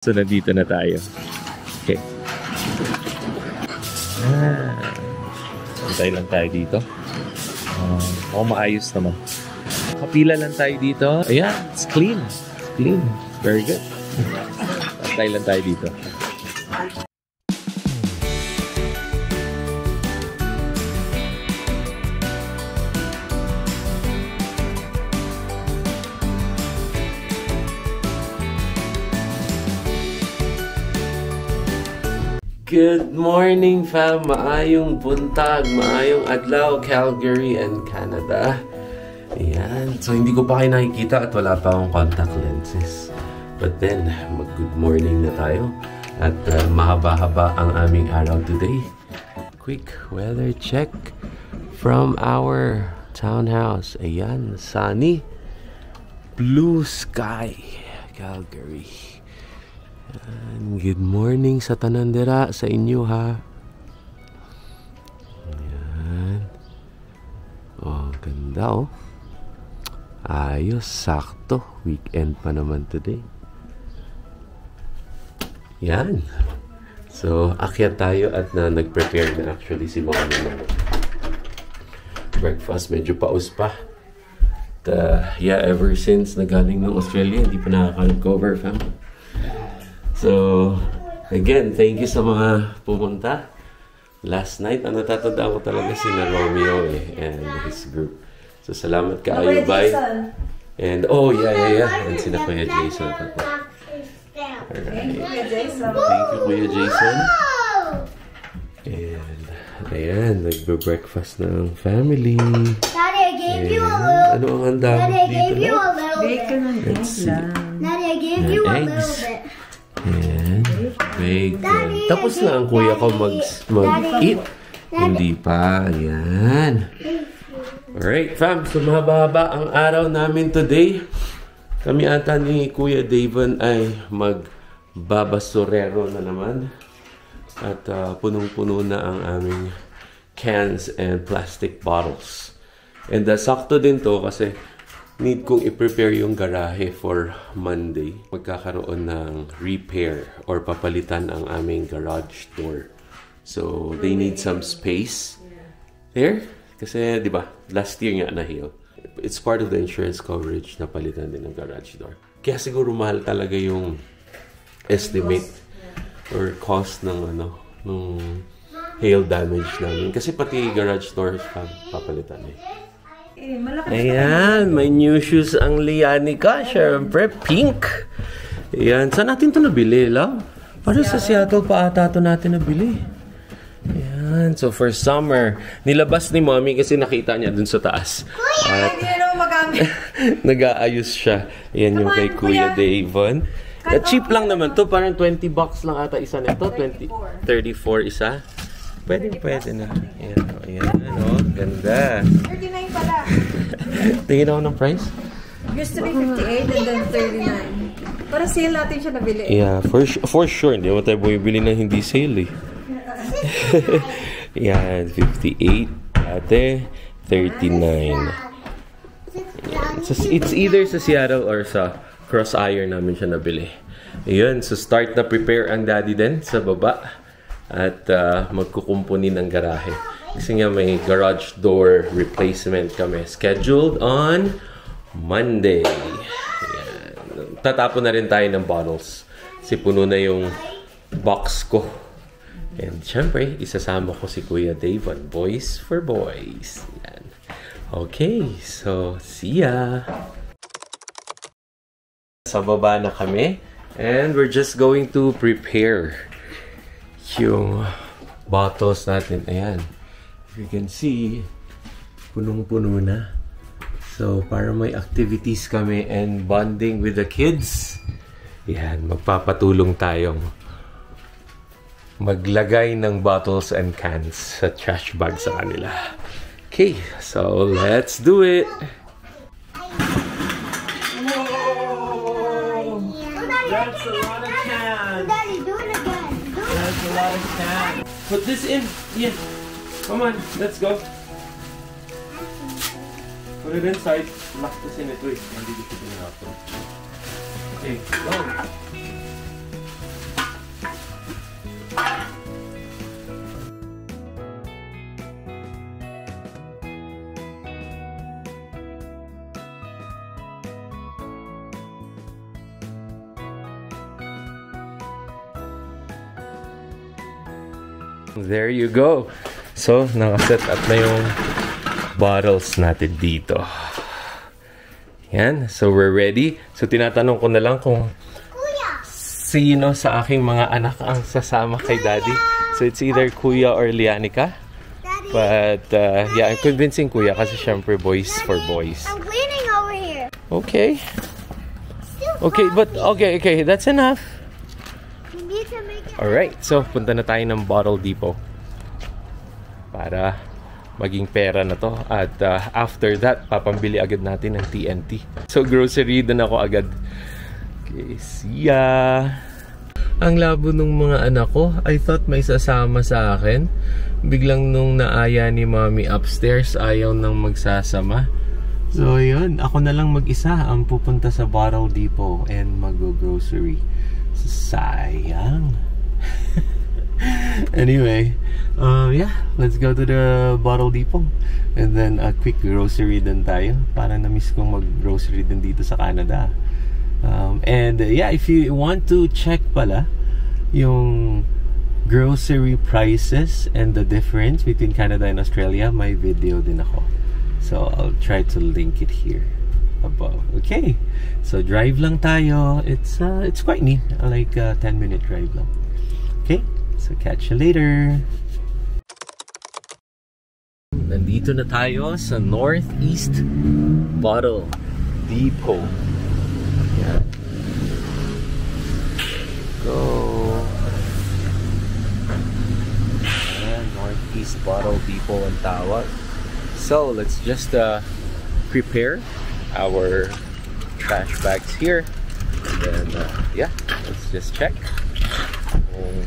So, nandito na tayo. Okay. Antay lang tayo dito. Maayos naman. Kapila lang tayo dito. Ayan, it's clean. It's clean. Very good. Antay lang tayo dito. Good morning, fam! Maayong buntag, maayong adlaw, Calgary and Canada. Ayan. So, hindi ko pa kayo nakikita at wala pa akong contact lenses. But then, mag-good morning na tayo. At mahaba-haba ang aming araw today. Quick weather check from our townhouse. Ayan, sunny. Blue sky, Calgary. And good morning sa tanandera sa inyo, ha. Ayan. Oh, ganda, oh. Ayos, sakto. Weekend pa naman today. Yan. So, akyat tayo at nag-prepare na actually si Mama ng breakfast. Medyo paus pa. Yeah, ever since nagaling ng Australia, hindi pa nakaka-recover, fam. So, again, thank you sa mga pumunta. Last night, ang natatandaan ko talaga si na Romeo and his group. So, salamat ka, Ayubay. And, oh, yeah. And sina Kuya Jason. Alright. Thank you, Kuya Jason. And, ayan, nagbe-breakfast ng family. Daddy, I gave you a little. Ano ang handa dito? Daddy, I gave you a little bit. Bacon and eggs lang. Daddy, I gave you a little bit. Ayan, bacon. Tapos na ang kuya ko mag-eat. Hindi pa. Ayan. Alright, fam. So, mahaba-haba ang araw namin today. Kami ata ni Kuya Davon ay magbabasurero na naman. At punong-puno na ang aming cans and plastic bottles. And sakto din to kasi need kong i-prepare yung garahe for Monday. Magkakaroon ng repair or papalitan ang aming garage door. So, they need some space there. Kasi, di ba, last year nga na-heal. It's part of the insurance coverage na palitan din ng garage door. Kaya siguro mahal talaga yung estimate or cost ng nung hail damage namin. Kasi pati garage doors papalitan eh. Ayan, may new shoes ang Lianica. Siyempre, pink. Ayan, saan natin ito nabili, love? Parang sa Seattle pa ata ito natin nabili. Ayan, so for summer, nilabas ni Mommy kasi nakita niya dun sa taas. At nag-aayos siya. Ayan yung kay Kuya Davon. Cheap lang naman to, parang $20 lang ata isa nito. 34 isa. Pwede na. Ayan, ganda. 39 pala. Tingin ako ng price? Used to be 58 and then 39. Para sale natin siya nabili. Yeah, for sure. Hindi mo tayo bumibili na hindi sale eh. Yan, 58. Ate, 39. So, it's either sa Seattle or sa Cross Iron namin siya nabili. Ayun, so start na prepare ang daddy din sa baba. At magkukumpunin ng garahe. Kasi nga may garage door replacement kami. Scheduled on Monday. Ayan. Tatapon na rin tayo ng bottles. Kasi puno na yung box ko. And syempre, isasama ko si Kuya Davon. Boys for boys. Ayan. Okay, so see ya! Sa baba na kami. And we're just going to prepare yung bottles natin. Ayan. If you can see, punong-puno na. So, para may activities kami and bonding with the kids. Ayan, magpapatulong tayong maglagay ng bottles and cans sa trash bag sa kanila. Okay, so let's do it! That's a lot of cans! Daddy, do it again. That's a lot of cans. Put this in. Yeah. Come on, let's go. Put it inside. Lock this in it. Wait, hindi ko siya pinahapon. Okay, go. There you go. So, nakaset up na yung bottles natin dito. Yan. So, we're ready. So, tinatanong ko na lang kung sino sa aking mga anak ang sasama kay Daddy. So, it's either Kuya or Lianica. But, yeah, I'm convincing Kuya kasi syempre boys for boys. I'm cleaning over here. Okay. Okay, but, okay, that's enough. You need to make it. Alright, so punta na tayo ng Bottle Depot para maging pera na to. At after that, papambili agad natin ng TNT. So grocery din ako agad. Okay, see ya! Ang labo nung mga anak ko. I thought may sasama sa akin. Biglang nung naaya ni Mommy upstairs, ayaw nang magsasama. So yun, ako na lang mag-isa ang pupunta sa Bottle Depot and mag-grocery. Sayang. Anyway, yeah, let's go to the Bottle Depot and then a quick grocery din tayo. Para na-miss kong mag-grocery din dito sa Canada. And yeah, if you want to check pala yung grocery prices and the difference between Canada and Australia, may video din ako. So I'll try to link it here above. Okay, so drive lang tayo. It's quite neat, like a 10-minute drive lang. Okay, so catch you later. Nandito na tayo sa Northeast Bottle Depot. Yan. Go. Yan, Northeast Bottle Depot ang tawag. So let's just prepare our trash bags here. And then, yeah, let's just check kung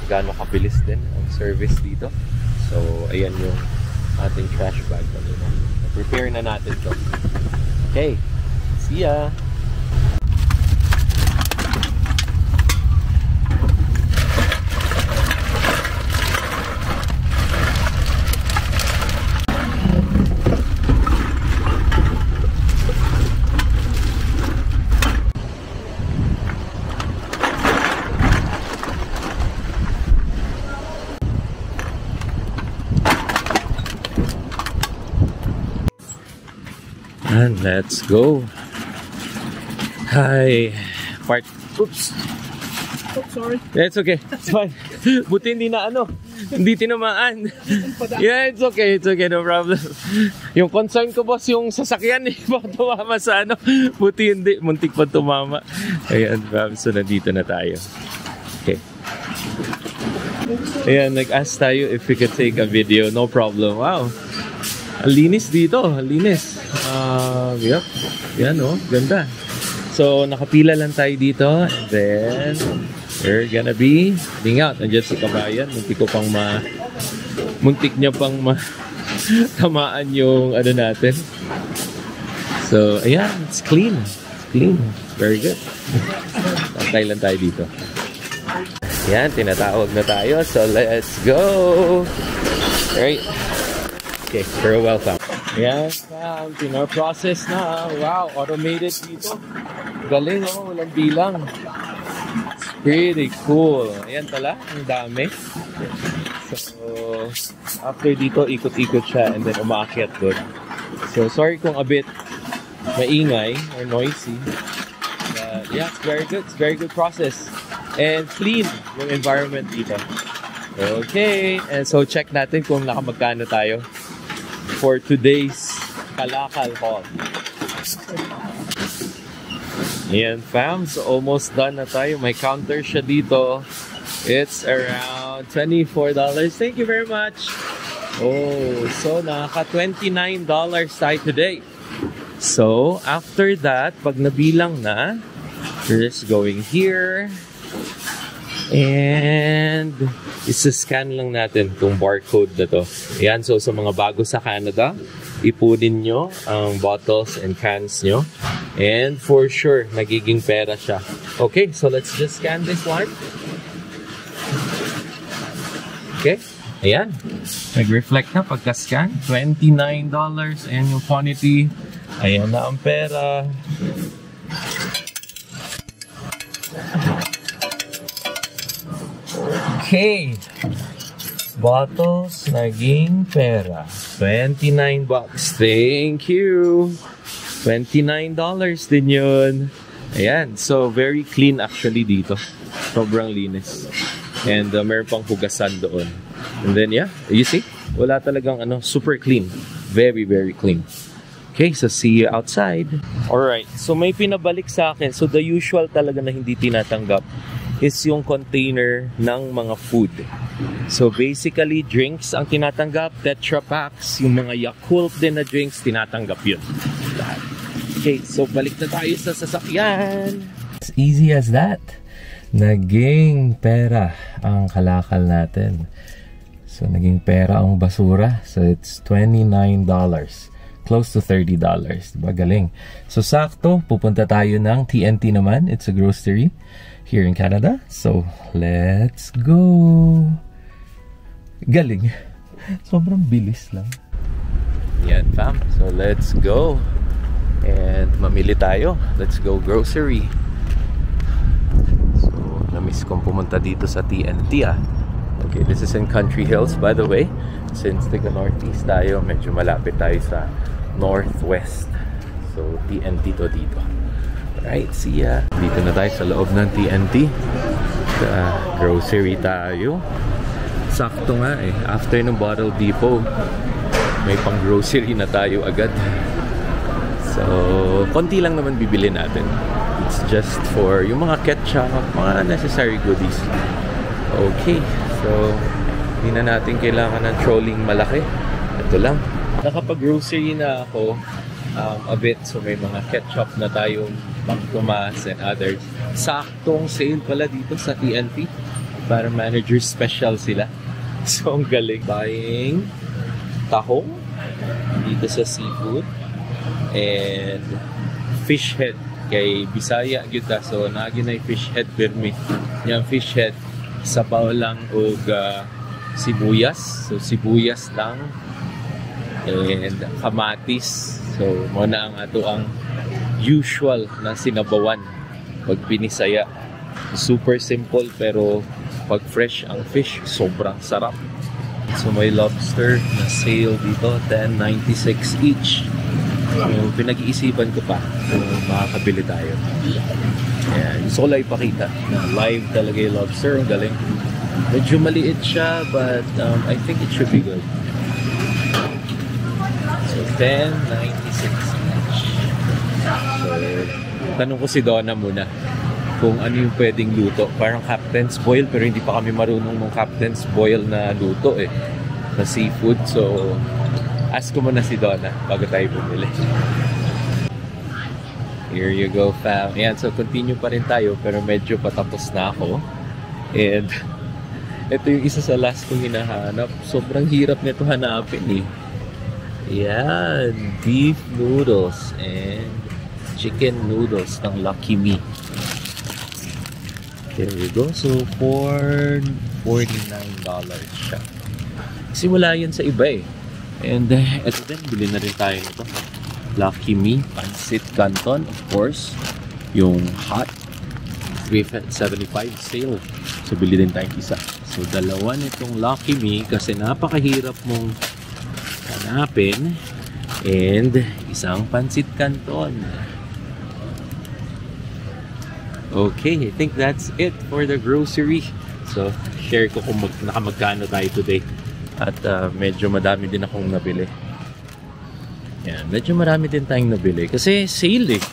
gaano kabilis din ang service dito. So, ayan yung ating trash bag. Prepare na natin to. Okay, see ya! And let's go. Hi. Oops. Oh, sorry. It's okay. It's fine. Buti hindi na hindi tinamaan. Yeah, it's okay. It's okay. No problem. Yung concern ko, boss, yung sasakyan baka tumama sa Buti hindi. Muntik pa tumama. Ayan, so nandito na tayo. Okay. Ayan, nag-ask tayo if we could take a video. No problem. Wow. Ang linis dito. Ang linis. Yep. Yan, ganda. So, nakapila lang tayo dito. And then, we're gonna be heading out. Nandiyan si Kabayan. Muntik niya pang tamaan yung natin. So, ayan. It's clean. It's clean. Very good. Tatay lang tayo dito. Ayan, tinatawag na tayo. So, let's go. Alright. Okay, very welcome. Yes, pinaprocess na. Wow, automated dito. Galing, walang bilang. It's pretty cool. Ayan pala, ang dami. So, after dito, ikot-ikot siya and then umaakyat doon. So, sorry kung a bit maingay or noisy. But yeah, it's very good. It's very good process. And clean yung environment dito. Okay, and so check natin kung nakamagkano tayo for today's Kalakal haul. Ayan, fam. So, almost done na tayo. May counter siya dito. It's around $24. Thank you very much. Oh, so nakaka-$29 tayo today. So, after that, pag nabilang na, we're just going here. And isa-scan lang natin itong barcode na to. Ayan, so sa mga bago sa Canada, ipunin nyo ang bottles and cans nyo. And for sure, nagiging pera siya. Okay, so let's just scan this one. Okay, ayan. Nag-reflect na pagka-scan. $29 and yung quantity. Ayan na ang pera. Okay. bottles naging pera. 29 bucks. Thank you. $29 din yun. Ayan. So, very clean actually dito. Sobrang linis. And meron pang hugasan doon. And then, yeah. You see? Wala talagang super clean. Very, very clean. Okay, so see you outside. Alright. So, may pinabalik sa akin. So, the usual talaga na hindi tinatanggap is yung container ng mga food. So basically, drinks ang tinatanggap, Tetra Paks, yung mga Yakult din na drinks, tinatanggap yun. Okay, so balik na tayo sa sasakyan. As easy as that. Naging pera ang kalakal natin. So naging pera ang basura. So it's $29. Close to $30. Diba? Galing. So sakto, pupunta tayo ng TNT naman. It's a grocery here in Canada. So, let's go! Galing. Sobrang bilis lang. Yan, fam. So, let's go. And mamili tayo. Let's go grocery. So, na-miss kong pumunta dito sa TNT, ah. Okay, this is in Country Hills, by the way. Since taga-northeast tayo, medyo malapit tayo sa northwest. So, TNT to dito. Alright, see ya. Dito na tayo sa loob ng TNT. Grocery tayo. Sakto nga eh. After ng Bottle Depot, may pang grocery na tayo agad. So, konti lang naman bibili natin. It's just for yung mga ketchup, mga necessary goodies. Okay, so hindi na natin kailangan ng trolling malaki. Ito lang. Nakapag-grocery na ako a bit. So, may mga ketchup na tayong Pang Tomas and others. Saktong sale pala dito sa TNT. Para manager special sila. So, ang galing. Buying tahong dito sa seafood. And fish head. Kay Bisaya gyud. So, naagin na yung fish head permit. Yung fish head, sabaw lang o sibuyas. So, sibuyas lang. And kamatis. So, muna ang ato ang usual na sinabawan pag pinisaya. Super simple pero pag fresh ang fish, sobrang sarap. So may lobster na sale dito, $10.96 each. So pinag-iisipan ko pa kung makakabili tayo. Ayan, gusto ko lang ipakita na live talaga yung lobster. Ang galing. Medyo maliit siya but I think it should be good. So $10.96 each. So, tanong ko si Donna muna kung ano yung pwedeng luto. Parang Captain's Boil, pero hindi pa kami marunong ng Captain's Boil na luto eh, na seafood. So, ask ko muna si Donna bago tayo bumili. Here you go, fam. Ayan, so continue pa rin tayo, pero medyo patapos na ako. And, ito yung isa sa last kong hinahanap. Sobrang hirap nito hanapin eh. Yan, beef noodles and chicken noodles ng Lucky Me. There we go. So, for $49 siya. Kasi wala yan sa iba eh. And ito din, bili na rin tayo nito. Lucky Me, Pancit Canton, of course. Yung hot, $3.75 sale. So, bili din tayong isa. So, dalawa nitong Lucky Me kasi napakahirap mong hanapin. And isang Pancit Canton. Okay, I think that's it for the grocery. So, share ko kung nakamagkano tayo today. At medyo madami din akong nabili. Yan, medyo marami din tayong nabili. Kasi sale eh.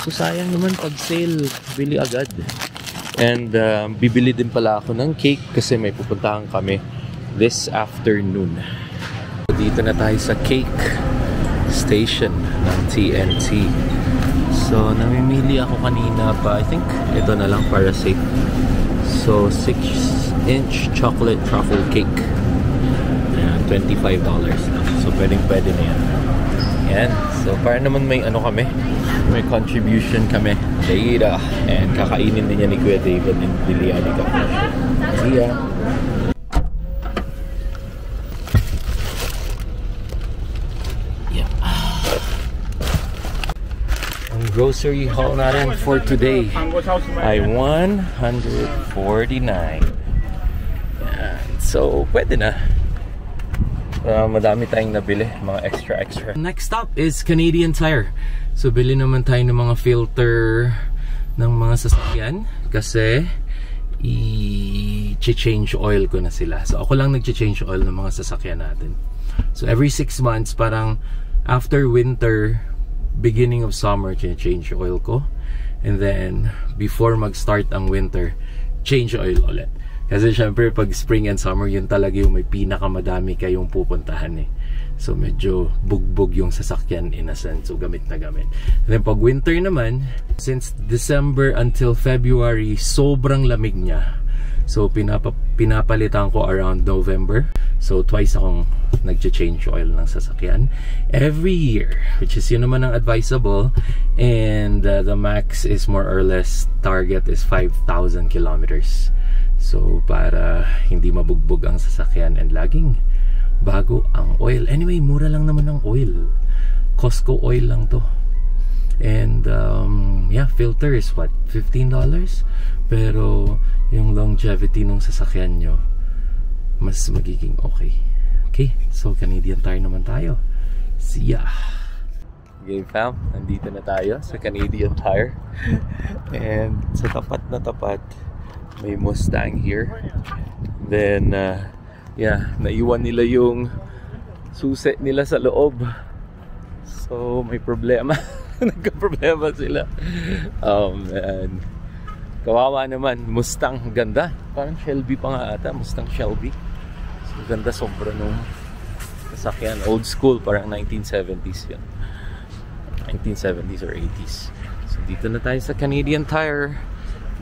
So, sayang naman pag sale, bili agad. And bibili din pala ako ng cake kasi may pupuntahan kami this afternoon. Dito na tayo sa cake station ng TNT. So, namimili ako kanina pa. I think ito na lang para safe. So, 6-inch chocolate truffle cake. Ayan, $25 lang. So, pwede na yan. Ayan. So, para naman may ano kami. May contribution kami. Later. And kakainin din yan ni Kuya David and Biliani ka. See ya. Grocery haul natin for today ay $149. Yan. So So, pwede na. Madami tayong nabili, mga extra. Next stop is Canadian Tire. So, bili naman tayo ng mga filter ng mga sasakyan kasi i-change oil ko na sila. So, ako lang nag-change oil ng mga sasakyan natin. So, every 6 months, parang after winter, beginning of summer, change oil ko. And then, before mag-start ang winter, change oil ulit. Kasi syempre, pag spring and summer, yun talaga yung may pinakamadami kayong pupuntahan eh. So, medyo bugbog yung sasakyan in a sense. So, gamit na gamit. And then, pag winter naman, since December until February, sobrang lamig niya. So, pinapalitan ko around November. So, twice akong nag-change oil ng sasakyan every year. Which is yun naman ang advisable. And the max is more or less, target is 5,000 kilometers. So, para hindi mabugbog ang sasakyan and laging bago ang oil. Anyway, mura lang naman ang oil. Costco oil lang to. And, yeah, filter is what? $15? Pero, yung longevity ng sasakyan nyo, mas magiging okay. Okay, so Canadian Tire naman tayo. See ya! Okay, fam, nandito na tayo sa Canadian Tire. And sa tapat na tapat, may Mustang here. Then, yeah, naiwan nila yung susi nila sa loob. So, may problema. Nagka-problema sila. Man. Kawawa naman. Mustang, ganda. Parang Shelby pa nga ata. Mustang Shelby. So, ganda sobra nung sasakyan. Old school, parang 1970s yun. 1970s or 80s. So, dito na tayo sa Canadian Tire.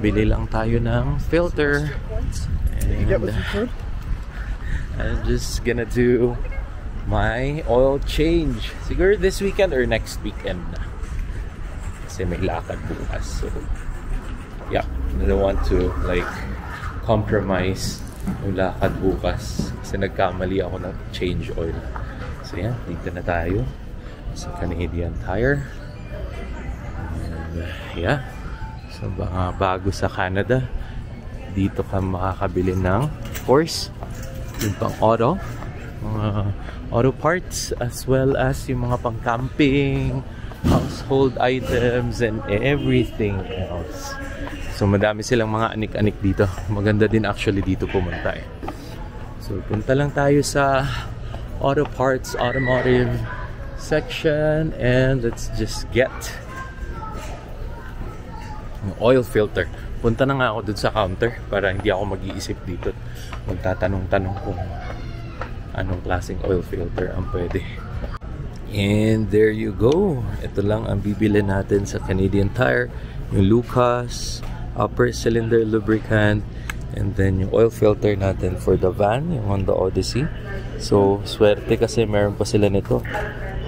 Bili lang tayo ng filter. And I'm just gonna do my oil change. Siguro this weekend or next weekend na. Kasi may lakad bukas. So, yeah. I don't want to like compromise yung lakad bukas. Kasi nagkamali ako ng change oil. So, yeah. Dito na tayo sa Canadian Tire. And, yeah. So, bago sa Canada, dito ka makakabili ng, of course, yung pang auto, mga auto parts, as well as yung mga pang camping, household items, and everything else. So, madami silang mga anik-anik dito. Maganda din actually dito pumunta eh. So, punta lang tayo sa auto parts, automotive section, and let's just get oil filter. Punta na nga ako dun sa counter para hindi ako mag-iisip dito. Magtatanong-tanong kung anong klaseng oil filter ang pwede. And there you go. Ito lang ang bibili natin sa Canadian Tire. Yung Lucas upper cylinder lubricant, and then yung oil filter natin for the van, yung Honda Odyssey. So, swerte kasi meron pa sila nito.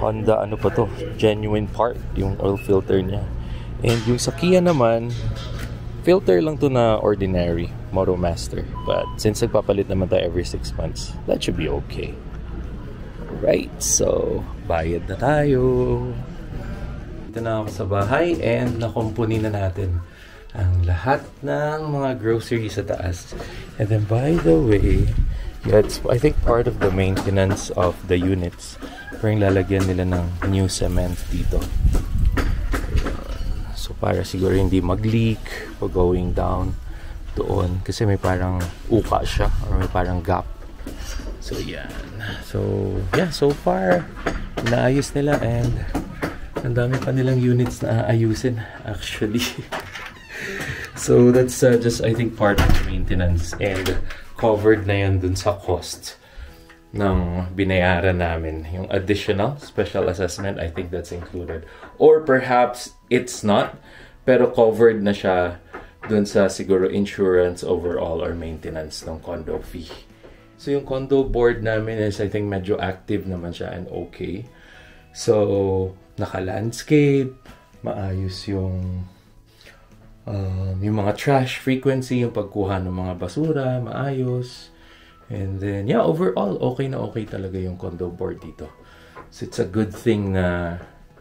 Honda, ano pa to? Genuine part, yung oil filter niya. And yung sa Kia naman, filter lang to na ordinary, Motomaster. But since nagpapalit naman tayo every 6 months, that should be okay. Right, so bayad na tayo. Dito na ako sa bahay and nakumpuni na natin ang lahat ng mga groceries sa taas. And then by the way, that's I think part of the maintenance of the units. Parang lalagyan nila ng new cement dito. So para siguro hindi mag-leak o going down doon kasi may parang uka siya or may parang gap. So yan. So yeah, so far naayos nila and ang dami pa nilang units na aayusin actually. So that's just I think part of the maintenance and covered na yan dun sa cost ng binayaran namin. Yung additional special assessment, I think that's included. Or perhaps it's not, pero covered na siya dun sa siguro insurance overall or maintenance ng condo fee. So yung condo board namin is I think medyo active naman siya and okay. So naka-landscape, maayos yung mga trash frequency, yung pagkuha ng mga basura, maayos. And then, yeah, overall, okay na okay talaga yung condo board dito. So, it's a good thing na,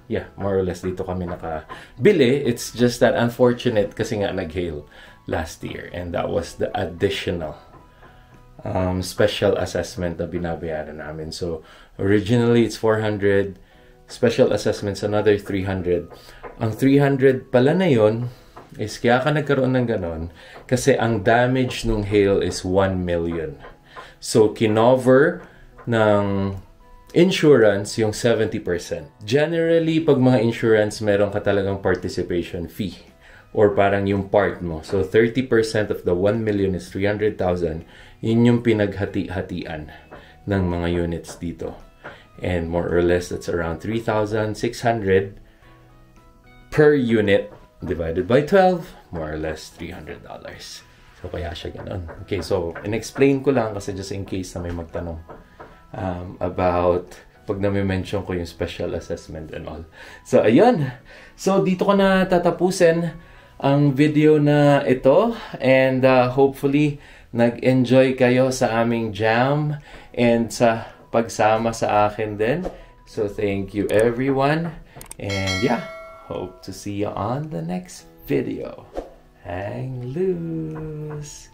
yeah, more or less dito kami nakabili. It's just that unfortunate kasi nga nag-hail last year. And that was the additional special assessment na binabayaran namin. So, originally it's 400, special assessments another 300. Ang 300 pala na yun is kaya ka nagkaroon ng ganon kasi ang damage nung hail is 1 million. So, kinover ng insurance yung 70%. Generally, pag mga insurance, meron ka talagang participation fee or parang yung part mo. So, 30% of the 1 million is 300,000. Yun yung pinaghati-hatian ng mga units dito. And more or less, that's around 3,600 per unit divided by 12, more or less $300. So, kaya siya ganun. Okay, so, in-explain ko lang kasi just in case na may magtanong about pag nami-mention ko yung special assessment and all. So, ayun. So, dito ko na tatapusin ang video na ito. And hopefully, nag-enjoy kayo sa aming jam and sa pagsama sa akin din. So, thank you everyone. And yeah, hope to see you on the next video. Hang loose!